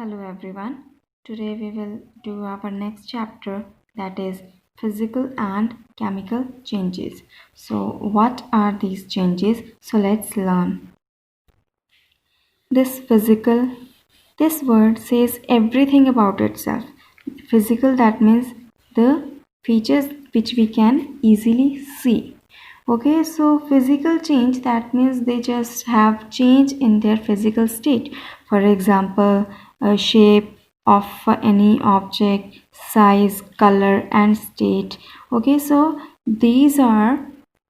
Hello everyone. Today we will do our next chapter, that is physical and chemical changes. So what are these changes? So let's learn. This physical, this word says everything about itself. Physical, that means the features which we can easily see. Okay, so physical change, that means they just have change in their physical state. For example, a shape of any object, size, color and state. Okay, so these are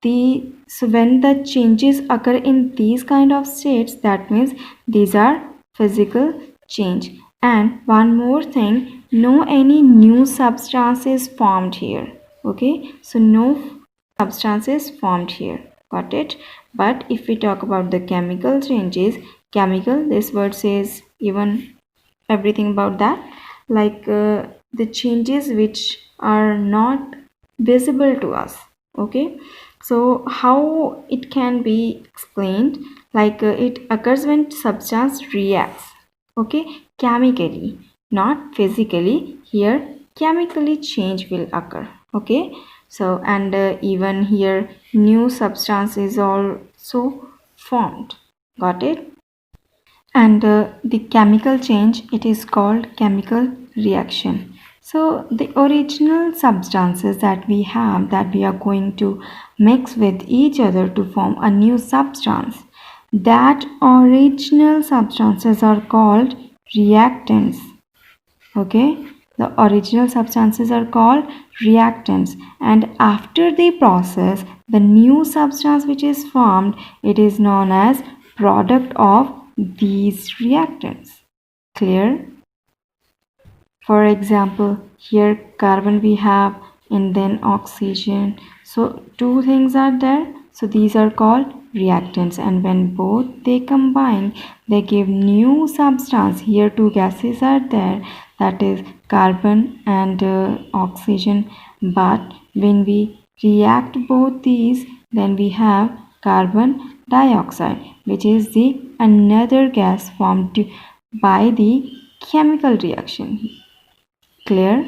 so when the changes occur in these kind of states, that means these are physical change. And one more thing, no any new substance is formed here. Okay, so no substance is formed here, got it? But if we talk about the chemical changes, chemical, this word says even everything about that, like the changes which are not visible to us. Okay, so how it can be explained, like it occurs when substance reacts, okay, chemically, not physically. Here chemically change will occur. Okay, so and even here new substance is also formed, got it? And the chemical change, it is called chemical reaction. So the original substances that we have, that we are going to mix with each other to form a new substance, that original substances are called reactants. Okay, the original substances are called reactants, and after the process the new substance which is formed, it is known as product of these reactants. Clear? For example, here carbon we have and then oxygen, so two things are there, so these are called reactants, and when both they combine, they give new substance. Here two gases are there, that is carbon and oxygen, but when we react both these, then we have carbon dioxide, which is the another gas formed by the chemical reaction. Clear?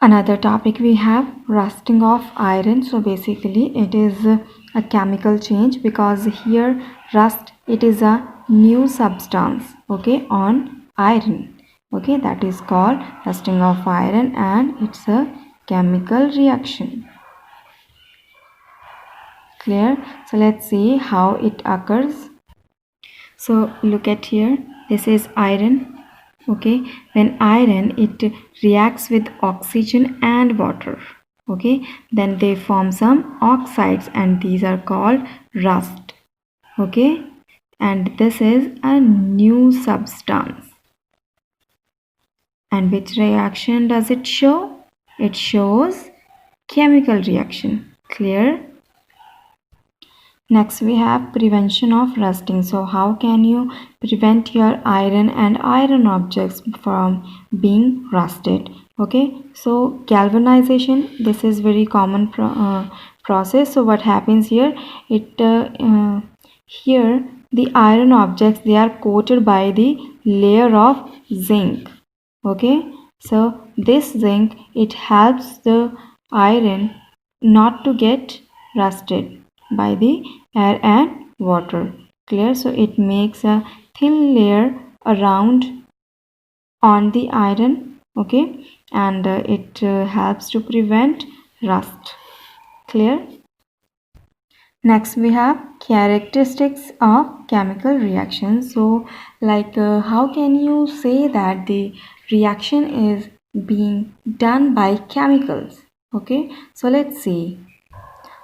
Another topic we have rusting of iron. So basically it is a chemical change, because here rust, it is a new substance, okay, on iron. Okay, that is called rusting of iron, and it's a chemical reaction. Clear? So let's see how it occurs. So look at here, this is iron. Okay, when iron, it reacts with oxygen and water, okay, then they form some oxides, and these are called rust. Okay, and this is a new substance. And which reaction does it show? It shows chemical reaction. Clear? Next we have prevention of rusting. So how can you prevent your iron and iron objects from being rusted? Okay, so galvanization, this is very common process. So what happens here, here the iron objects, they are coated by the layer of zinc. Okay, so this zinc, it helps the iron not to get rusted by the air and water. Clear? So it makes a thin layer around on the iron. Okay, and it helps to prevent rust. Clear? Next we have characteristics of chemical reactions. So like how can you say that the reaction is being done by chemicals? Okay, so let's see.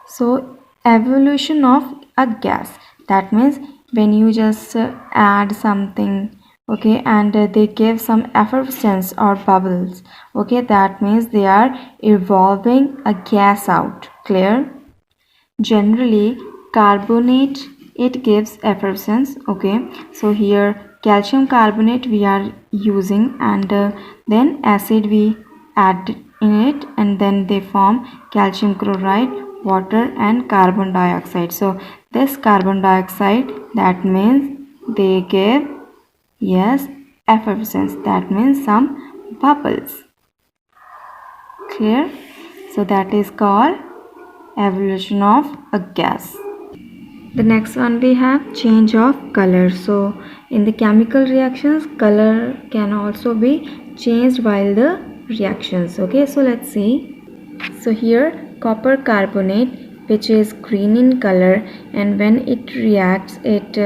So evolution of a gas, that means when you just add something, okay, and they give some effervescence or bubbles, okay, that means they are evolving a gas out. Clear? Generally carbonate, it gives effervescence. Okay, so here calcium carbonate we are using, and then acid we add in it, and then they form calcium chloride, water and carbon dioxide. So this carbon dioxide, that means they give Yes, effervescence, that means some bubbles. Clear? So that is called evolution of a gas. The next one we have change of color. So in the chemical reactions, color can also be changed while the reactions. Okay, so let's see. So here copper carbonate, which is green in color, and when it reacts it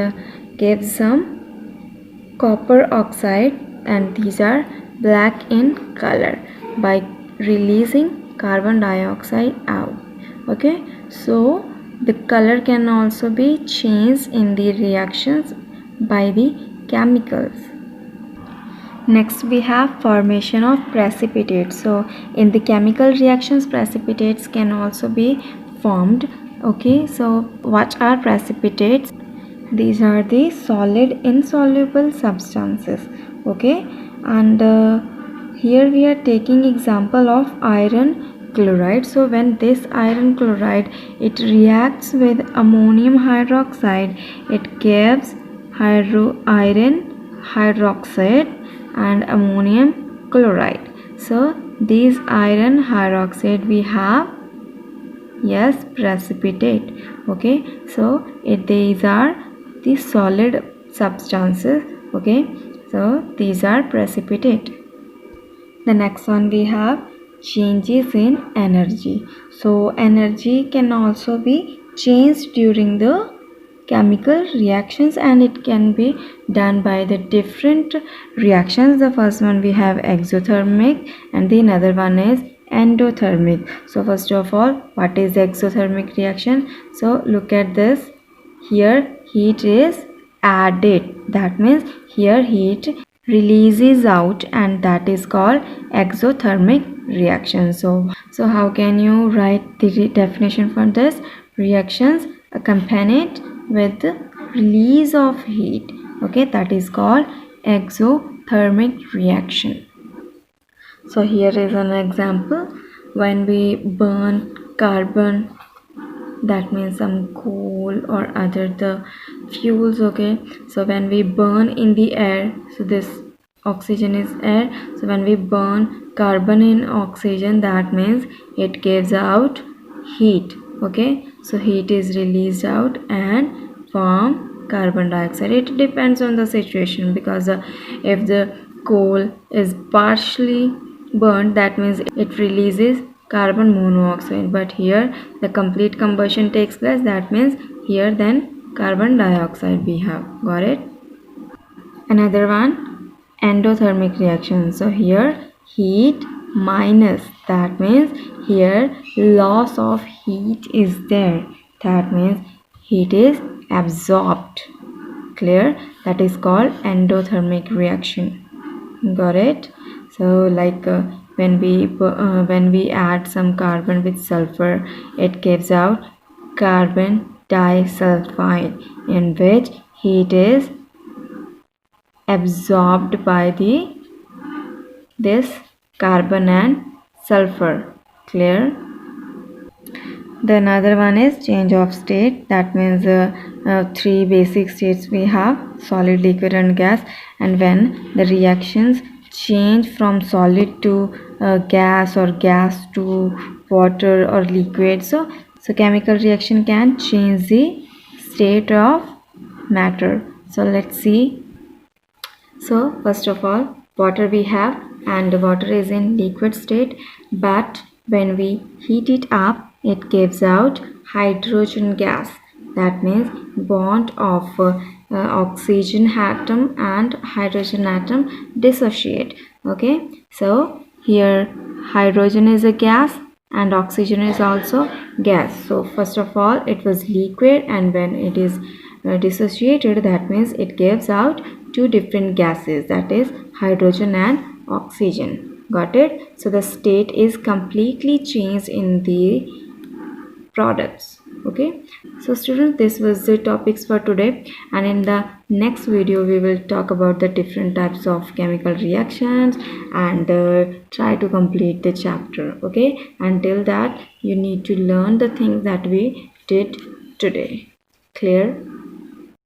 gives some copper oxide, and these are black in color by releasing carbon dioxide out. Okay, so the color can also be changed in the reactions by the chemicals. Next we have formation of precipitates. So in the chemical reactions, precipitates can also be formed. Okay, so what are precipitates? These are the solid insoluble substances. Okay, and here we are taking example of iron chloride. So when this iron chloride it reacts with ammonium hydroxide, it gives iron hydroxide and ammonium chloride. So these iron hydroxide we have, yes, precipitate. Okay, so these are the solid substances. Okay, so these are precipitate. The next one we have changes in energy. So energy can also be changed during the chemical reactions, and it can be done by the different reactions. The first one we have exothermic, and the another one is endothermic. So first of all, what is exothermic reaction? So look at this. Here heat is added, that means here heat releases out, and that is called exothermic reaction. So how can you write the definition for this? Reactions accompanied with the release of heat. Okay, that is called exothermic reaction. So here is an example. When we burn carbon, that means some coal or other the fuels. Okay, so when we burn in the air, so this oxygen is air, so when we burn carbon in oxygen, that means it gives out heat. Okay, so heat is released out and form carbon dioxide. It depends on the situation, because if the coal is partially burned, that means it releases carbon monoxide, but here the complete combustion takes place, that means here then carbon dioxide we have. Got it? Another one, endothermic reaction. So here heat minus, that means here loss of heat is there, that means heat is absorbed. Clear? That is called endothermic reaction. Got it? So like when we add some carbon with sulfur, it gives out carbon disulfide, in which heat is absorbed by this carbon and sulfur. Clear? The another one is change of state. That means three basic states we have: solid, liquid and gas. And when the reactions change from solid to gas, or gas to water or liquid, so chemical reaction can change the state of matter. So let's see. So first of all, water we have, and water is in liquid state, but when we heat it up, it gives out hydrogen gas. That means bond of oxygen atom and hydrogen atom dissociate. Okay, so here hydrogen is a gas and oxygen is also gas. So first of all, it was liquid, and when it is dissociated, that means it gives out two different gases, that is hydrogen and oxygen. Got it? So the state is completely changed in the products. Okay, so students, this was the topics for today, and in the next video we will talk about the different types of chemical reactions and try to complete the chapter. Okay, until that you need to learn the things that we did today. Clear?